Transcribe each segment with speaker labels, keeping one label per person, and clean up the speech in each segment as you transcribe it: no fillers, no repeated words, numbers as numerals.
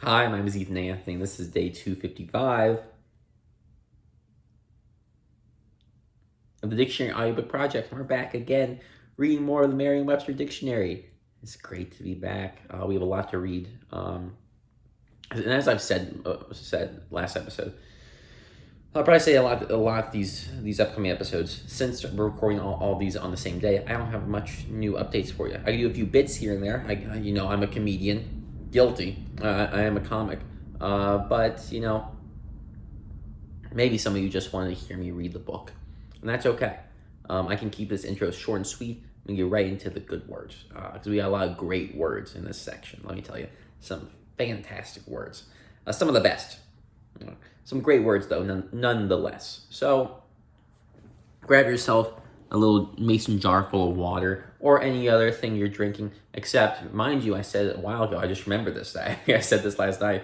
Speaker 1: Hi, my name is Ethan Anthony. This is day 255 of the Dictionary Audiobook Project. We're back again, reading more of the Merriam-Webster Dictionary. It's great to be back. We have a lot to read. And as I've said last episode, I'll probably say a lot these upcoming episodes. Since we're recording all these on the same day, I don't have much new updates for you. I do a few bits here and there. I'm a comedian, guilty. I am a comic, but maybe some of you just wanted to hear me read the book, and that's okay. I can keep this intro short and sweet and get right into the good words, because we got a lot of great words in this section. Let me tell you, some fantastic words, some of the best. Some great words, though, nonetheless. So, grab yourself a little mason jar full of water or any other thing you're drinking. Except, mind you, I said it a while ago. I just remembered this. I said this last night.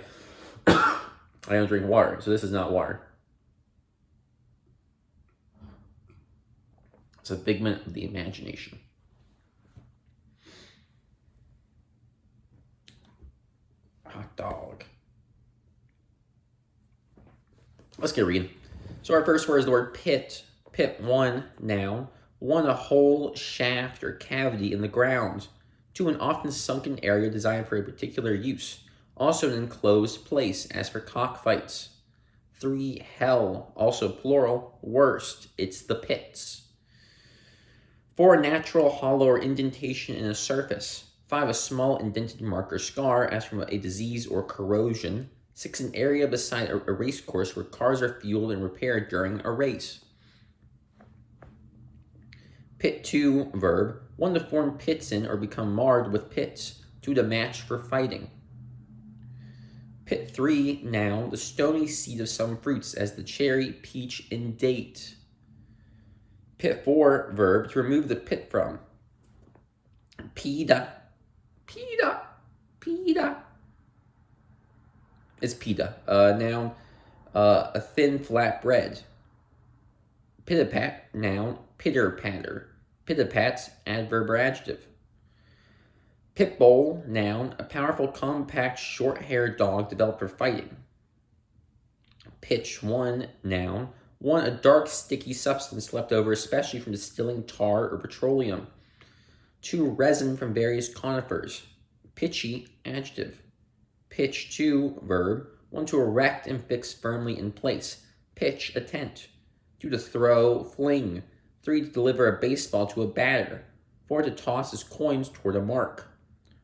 Speaker 1: I don't drink water, so this is not water. It's a figment of the imagination. Hot dog. Let's get reading. So our first word is the word pit. Pit, 1, noun. 1, a hole, shaft, or cavity in the ground. 2, an often sunken area designed for a particular use. Also an enclosed place, as for cockfights. 3, hell, also plural, worst, it's the pits. 4, a natural hollow or indentation in a surface. 5, a small indented mark or scar, as from a disease or corrosion. 6, an area beside a race course where cars are fueled and repaired during a race. Pit 2, verb. 1, to form pits in or become marred with pits. 2, to match for fighting. Pit 3, noun. The stony seed of some fruits, as the cherry, peach, and date. Pit 4, verb. To remove the pit from. Pida. It's pita. Noun, a thin flat bread. Pitapat, noun, pitter patter. Pitapats, adverb or adjective. Pitbull, noun, a powerful, compact, short-haired dog developed for fighting. Pitch 1, noun, 1, a dark, sticky substance left over especially from distilling tar or petroleum. 2, resin from various conifers. Pitchy, adjective. Pitch 2, verb. 1, to erect and fix firmly in place. Pitch, a tent. 2, to throw, fling. 3, to deliver a baseball to a batter. 4, to toss his coins toward a mark.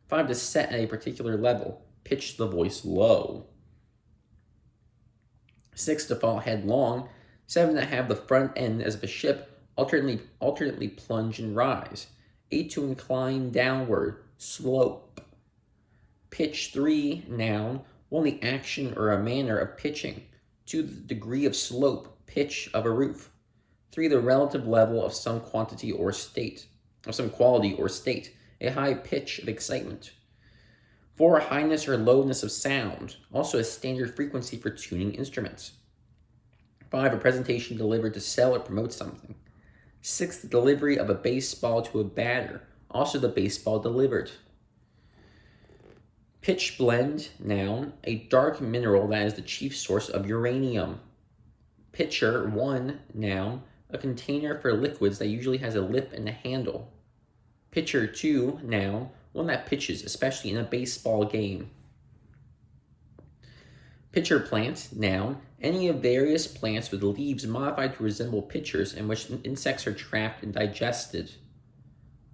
Speaker 1: 5, to set at a particular level. Pitch the voice low. 6, to fall headlong. 7, to have the front end as of a ship alternately plunge and rise. 8, to incline downward, slope. Pitch 3, noun, 1, the action or a manner of pitching. 2, the degree of slope, pitch of a roof. 3, the relative level of some quality or state, a high pitch of excitement. 4, highness or lowness of sound, also a standard frequency for tuning instruments. 5, a presentation delivered to sell or promote something. 6, the delivery of a baseball to a batter, also the baseball delivered. Pitch blende, noun, a dark mineral that is the chief source of uranium. Pitcher 1, noun, a container for liquids that usually has a lip and a handle. Pitcher 2, noun, 1 that pitches, especially in a baseball game. Pitcher plant, noun, any of various plants with leaves modified to resemble pitchers in which insects are trapped and digested.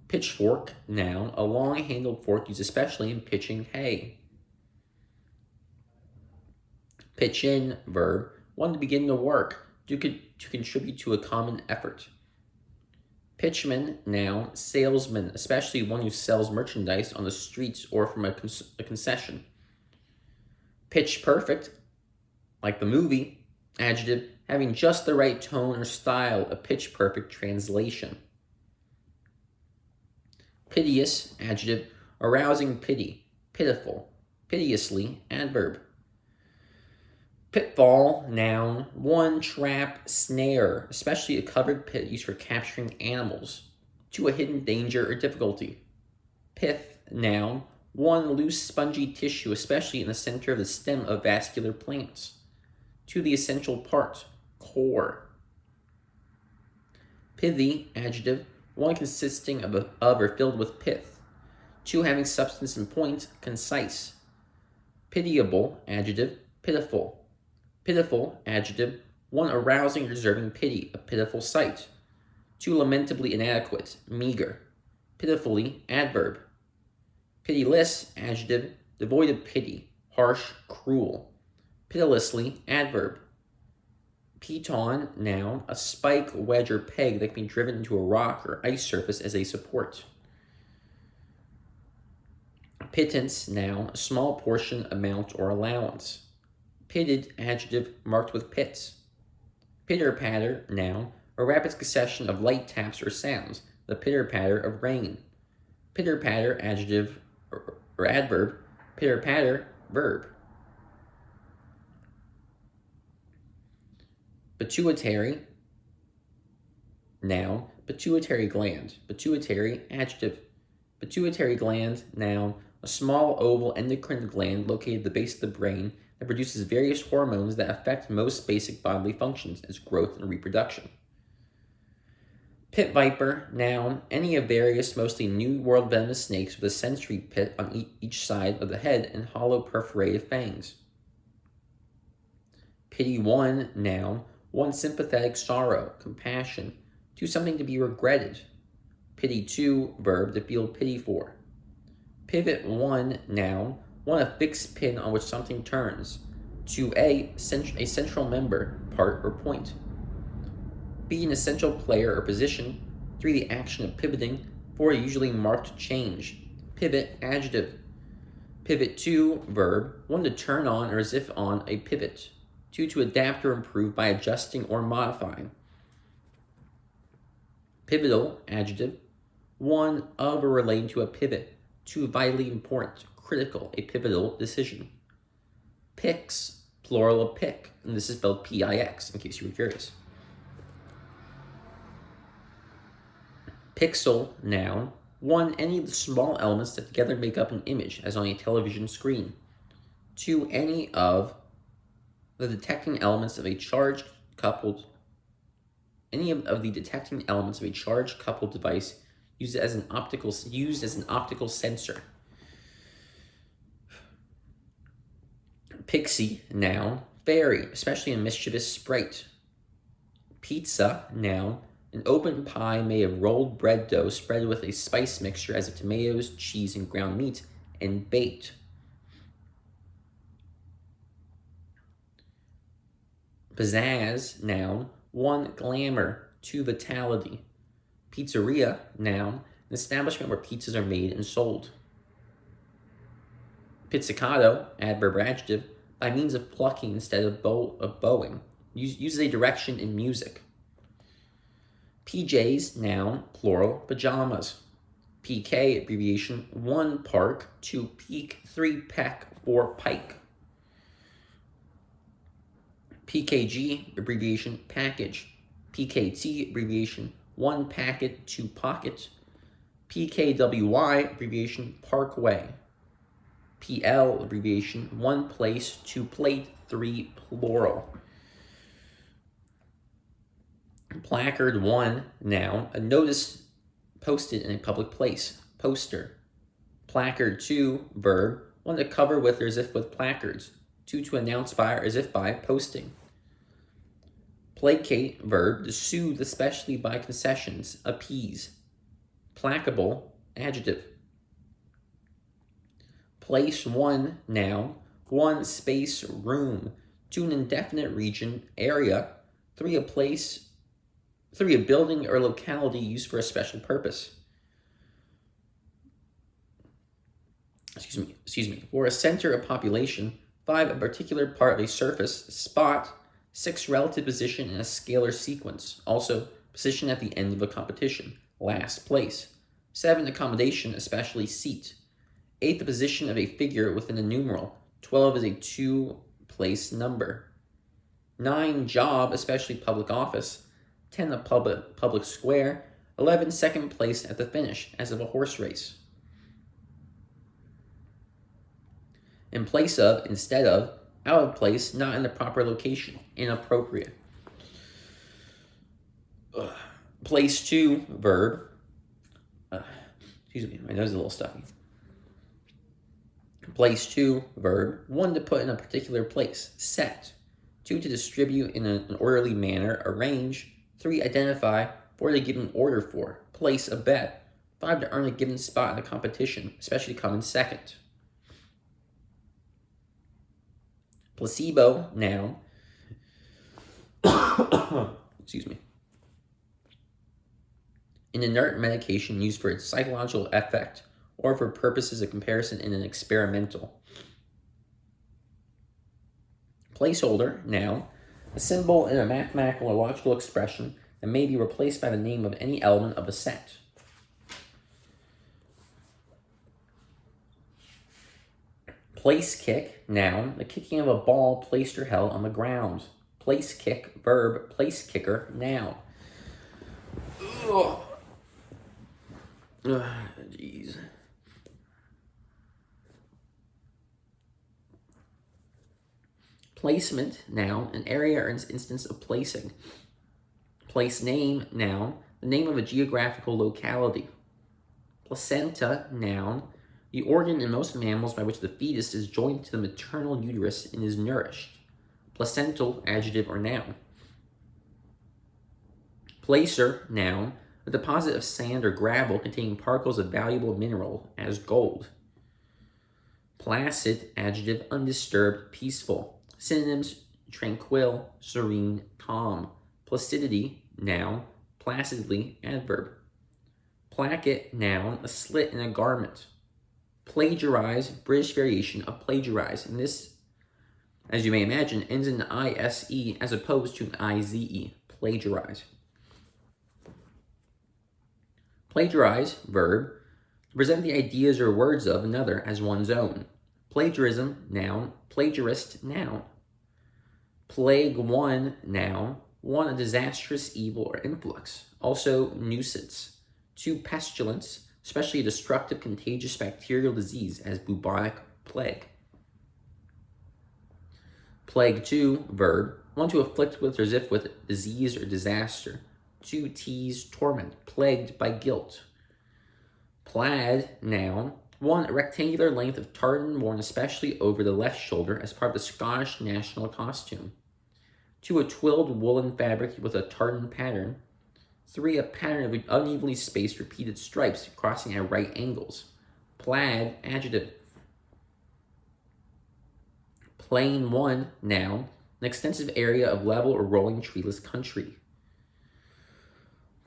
Speaker 1: Pitchfork, noun, a long-handled fork used especially in pitching hay. Pitch in, verb, 1, to begin to work, to contribute to a common effort. Pitchman, noun, salesman, especially one who sells merchandise on the streets or from a concession. Pitch perfect, like the movie, adjective, having just the right tone or style, a pitch perfect translation. Piteous, adjective, arousing pity, pitiful, piteously, adverb. Pitfall, noun, 1, trap, snare, especially a covered pit used for capturing animals. 2, a hidden danger or difficulty. Pith, noun, 1. Loose spongy tissue, especially in the center of the stem of vascular plants. 2. The essential part, core. Pithy, adjective, 1. Consisting of or filled with pith. 2. Having substance and point, concise. Pitiable, adjective, pitiful. Pitiful, adjective, 1. Arousing or deserving pity, a pitiful sight. 2. Lamentably inadequate, meager. Pitifully, adverb. Pitiless, adjective, devoid of pity, harsh, cruel. Pitilessly, adverb. Piton, noun, a spike, wedge, or peg that can be driven into a rock or ice surface as a support. Pittance, noun, a small portion, amount, or allowance. Pitted, adjective, marked with pits. Pitter-patter, noun, a rapid succession of light taps or sounds, the pitter-patter of rain. Pitter-patter, adjective, or adverb. Pitter-patter, verb. Pituitary, noun, pituitary gland. Pituitary, adjective. Pituitary gland, noun, a small oval endocrine gland located at the base of the brain that produces various hormones that affect most basic bodily functions as growth and reproduction. Pit viper, noun, any of various mostly New World venomous snakes with a sensory pit on each side of the head and hollow perforated fangs. Pity one, noun, 1. Sympathetic sorrow, compassion, 2. Something to be regretted. Pity 2, verb, to feel pity for. Pivot 1, noun, 1. A fixed pin on which something turns. 2. A central member, part, or point. Be an essential player or position. 3. The action of pivoting. 4. Usually marked change. Pivot, adjective. Pivot 2, verb, 1. To turn on or as if on a pivot. 2. To adapt or improve by adjusting or modifying. Pivotal, adjective, 1. Of or relating to a pivot. 2. Vitally important, critical, a pivotal decision. Pix, plural of pick, and this is spelled P-I-X, in case you were curious. Pixel, noun, 1. Any of the small elements that together make up an image, as on a television screen. 2. Any of the detecting elements of a charged coupled device used as an optical sensor. Pixie, noun, fairy, especially a mischievous sprite. Pizza, noun, an open pie made of rolled bread dough spread with a spice mixture as of tomatoes, cheese, and ground meat, and baked. Pizzazz, noun, 1. Glamour, 2. Vitality. Pizzeria, noun, an establishment where pizzas are made and sold. Pizzicato, adverb or adjective, by means of plucking instead of bowing. Uses a direction in music. PJs, noun, plural, pajamas. PK, abbreviation, 1. Park, 2. Peak, 3. Peck, 4. Pike. PKG, abbreviation, package. PKT, abbreviation, 1. Packet, 2. Pocket. PKWY, abbreviation, parkway. PL, abbreviation, 1. Place, 2. Plate, 3. Plural. Placard 1, noun, a notice posted in a public place. Poster. Placard 2, verb, 1. To cover with or as if with placards. 2. To announce by or as if by posting. Placate, verb, to soothe especially by concessions, appease. Placable, adjective. Place 1, noun, 1. Space, room, 2. An indefinite region, area, 3. A place, 3. A building or locality used for a special purpose. Excuse me. For a center of population, 5. A particular part of a surface, spot, 6. Relative position in a scalar sequence. Also, position at the end of a competition. Last place. 7. Accommodation, especially seat. 8. The position of a figure within a numeral. 12 is a 2-place number. 9. Job, especially public office. 10. A public square. 11. Second place at the finish, as of a horse race. In place of, instead of, out of place, not in the proper location, inappropriate. Place to, verb. Excuse me, my nose is a little stuffy. Place to, verb. 1, to put in a particular place, set. 2, to distribute in an orderly manner, arrange. 3, identify. 4, to give an order for, place a bet. 5, to earn a given spot in a competition, especially come in second. Placebo, noun. Excuse me. An inert medication used for its psychological effect or for purposes of comparison in an experimental. Placeholder, noun. A symbol in a mathematical or logical expression that may be replaced by the name of any element of a set. Place kick, noun. The kicking of a ball placed or held on the ground. Place kick, verb. Place kicker, noun. Jeez. Placement, noun. An area or an instance of placing. Place name, noun. The name of a geographical locality. Placenta, noun. The organ in most mammals by which the fetus is joined to the maternal uterus and is nourished. Placental, adjective or noun. Placer, noun. A deposit of sand or gravel containing particles of valuable mineral, as gold. Placid, adjective, undisturbed, peaceful. Synonyms: tranquil, serene, calm. Placidity, noun. Placidly, adverb. Placket, noun. A slit in a garment. Plagiarize, British variation of plagiarize. And this, as you may imagine, ends in ISE as opposed to an IZE. Plagiarize. Plagiarize, verb. Present the ideas or words of another as one's own. Plagiarism, noun. Plagiarist, noun. Plague one, noun. 1, a disastrous evil or influx. Also, nuisance. 2, pestilence, especially a destructive contagious bacterial disease as bubonic plague. Plague 2, verb. 1, to afflict with or as if with disease or disaster. 2, tease, torment, plagued by guilt. Plaid, noun. 1, a rectangular length of tartan worn especially over the left shoulder as part of the Scottish national costume. 2, a twilled woolen fabric with a tartan pattern. 3, a pattern of unevenly spaced repeated stripes crossing at right angles. Plaid, adjective. Plain 1, noun. An extensive area of level or rolling treeless country.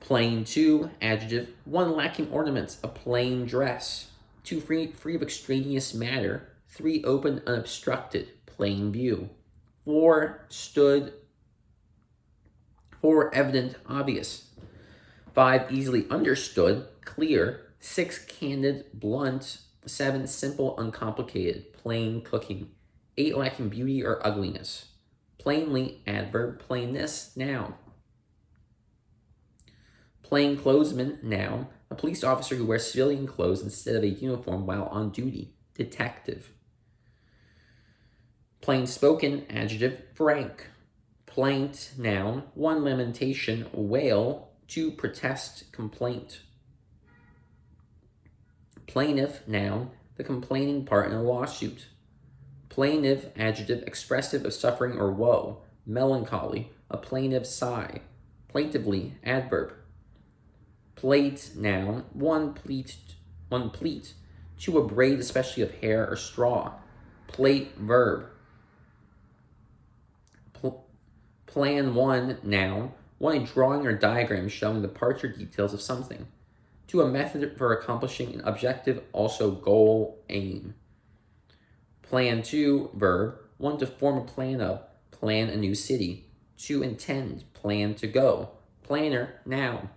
Speaker 1: Plain 2, adjective. 1, lacking ornaments, a plain dress. 2, free of extraneous matter. 3, open, unobstructed, plain view. 4, stood. 4, evident, obvious. 5, easily understood, clear. 6, candid, blunt. 7, simple, uncomplicated, plain cooking. 8, lacking beauty or ugliness. Plainly, adverb. Plainness, noun. Plainclothesman, noun. A police officer who wears civilian clothes instead of a uniform while on duty. Detective. Plainspoken, adjective. Frank. Plaint, noun. 1, lamentation, wail. 2, protest, complaint. Plaintiff, noun. The complaining part in a lawsuit. Plaintive, adjective, expressive of suffering or woe. Melancholy, a plaintive sigh. Plaintively, adverb. Plait, noun. 1, pleat. 2, a braid, especially of hair or straw. Plait, verb. Plan 1, noun. 1, a drawing or diagram showing the parts or details of something. 2, a method for accomplishing an objective, also goal, aim. Plan 2, verb. 1, to form a plan of, plan a new city. 2, intend, plan to go. Planner, noun.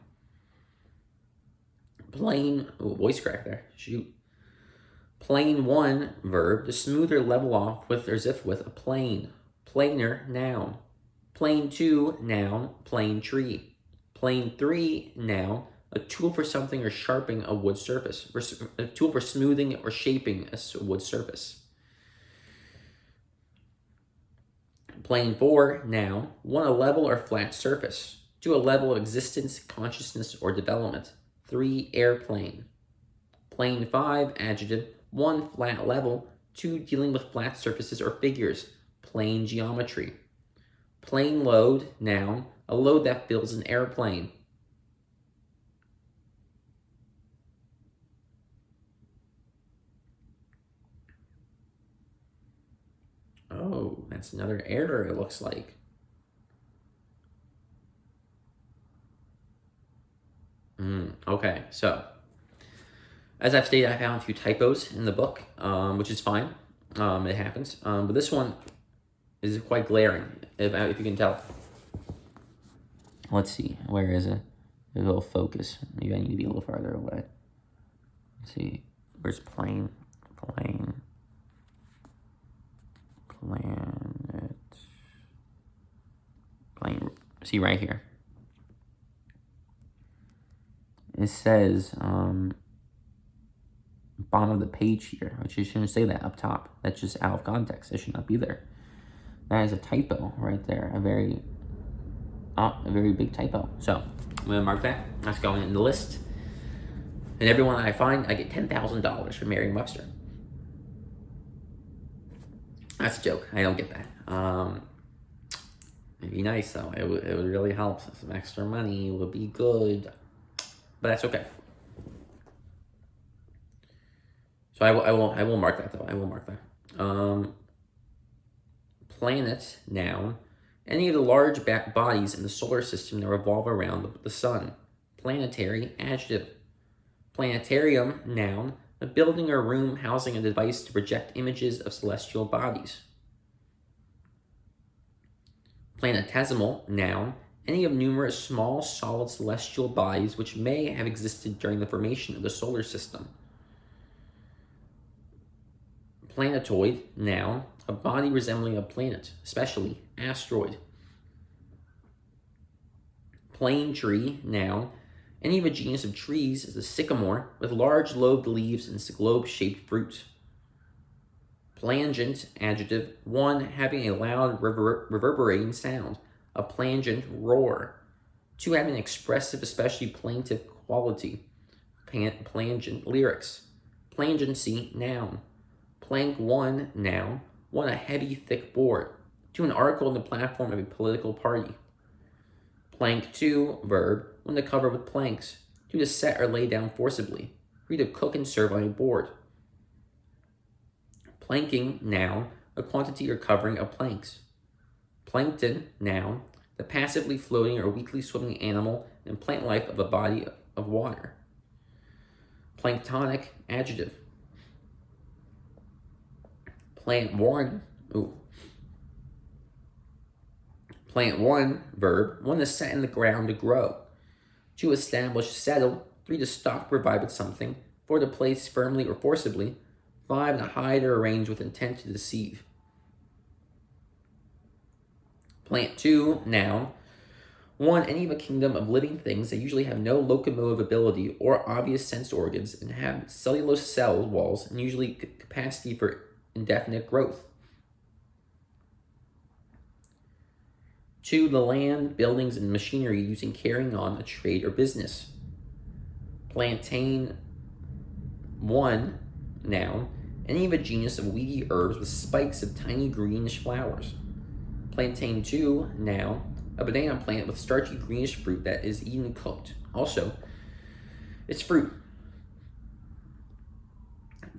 Speaker 1: Plain, voice crack there, shoot. Plane 1, verb. To smooth or level off with or as if with a plane. Planer, noun. Plane 2, noun. Plane tree. Plane 3, noun. A tool for something or sharpening a wood surface. A tool for smoothing or shaping a wood surface. Plane 4, noun, 1, a level or flat surface. 2, a level of existence, consciousness, or development. 3, airplane. Plane 5, adjective, 1, flat level. 2, dealing with flat surfaces or figures. Plane geometry. Plane load, noun, a load that fills an airplane. Oh, that's another error, it looks like. Okay, so as I've stated, I found a few typos in the book, which is fine. It happens. But this one is quite glaring, if you can tell. Let's see, where is it? A little focus. Maybe I need to be a little farther away. Let's see, where's plane? Plane. Planet. Plane. See right here. It says, bottom of the page here, which you shouldn't say that up top. That's just out of context. It should not be there. That is a typo right there. A very big typo. So I'm gonna mark that. That's going in the list. And everyone I find, I get $10,000 from Merriam-Webster. That's a joke. I don't get that. It'd be nice though. It would really help. Some extra money would be good. But that's okay. So I will mark that though. I will mark that. Planet, noun. Any of the large bodies in the solar system that revolve around the sun. Planetary, adjective. Planetarium, noun. A building or room housing a device to project images of celestial bodies. Planetesimal, noun. Any of numerous small, solid celestial bodies which may have existed during the formation of the solar system. Planetoid, noun. A body resembling a planet, especially asteroid. Plane tree, noun. Any of a genus of trees is a sycamore with large lobed leaves and globe-shaped fruit. Plangent, adjective, 1, having a loud reverberating sound, a plangent roar. 2, having an expressive, especially plaintive quality, plangent lyrics. Plangency, noun. Plank 1, noun, 1, a heavy, thick board. 2, an article on the platform of a political party. Plank 2, verb, 1, to cover with planks. 2, to set or lay down forcibly. 3, to cook and serve on a board. Planking, noun, a quantity or covering of planks. Plankton, noun, the passively floating or weakly swimming animal and plant life of a body of water. Planktonic, adjective. Plant 1, verb, 1, to set in the ground to grow. 2, establish, settle. 3, to stock, provide with something. 4, to place firmly or forcibly. 5, to hide or arrange with intent to deceive. Plant 2, noun. 1, any of a kingdom of living things that usually have no locomotive ability or obvious sense organs and have cellulose cell walls and usually capacity for indefinite growth. 2, the land, buildings, and machinery used in carrying on a trade or business. Plantain 1, noun, any of a genus of weedy herbs with spikes of tiny greenish flowers. Plantain 2, noun, a banana plant with starchy greenish fruit that is eaten cooked. Also, it's fruit.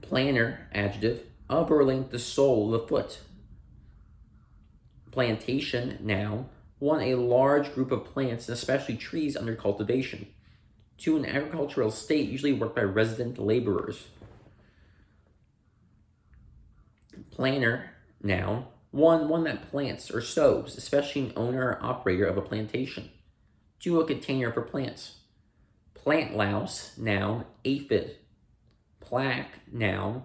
Speaker 1: Planner, adjective, of or linked the sole of the foot. Plantation, noun, 1, a large group of plants and especially trees under cultivation. 2, an agricultural estate usually worked by resident laborers. Planter, noun, 1 that plants or sows, especially an owner or operator of a plantation. 2, a container for plants. Plant louse, noun, aphid. Plaque, noun,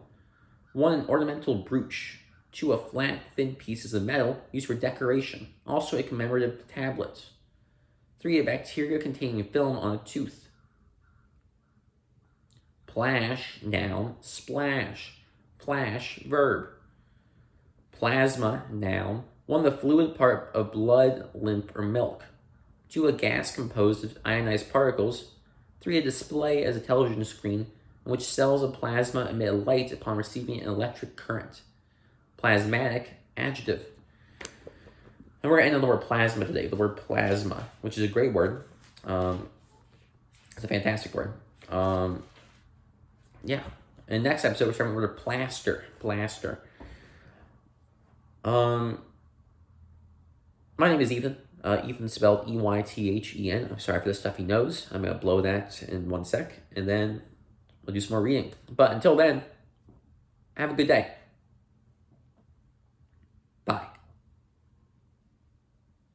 Speaker 1: 1, an ornamental brooch. 2, a flat, thin pieces of metal used for decoration, also a commemorative tablet. 3, a bacteria containing film on a tooth. Plash, noun, splash. Plash, verb. Plasma, noun, 1, the fluid part of blood, lymph, or milk. 2, a gas composed of ionized particles. 3, a display as a television screen in which cells of plasma emit light upon receiving an electric current. Plasmatic, adjective. And we're going to end on the word plasma today, the word plasma, which is a great word. It's a fantastic word. Yeah. In the next episode, we're starting with the word plaster. Plaster. My name is Ethan. Ethan spelled Eythen. I'm sorry for the stuff he knows. I'm going to blow that in 1 sec, and then we'll do some more reading. But until then, have a good day.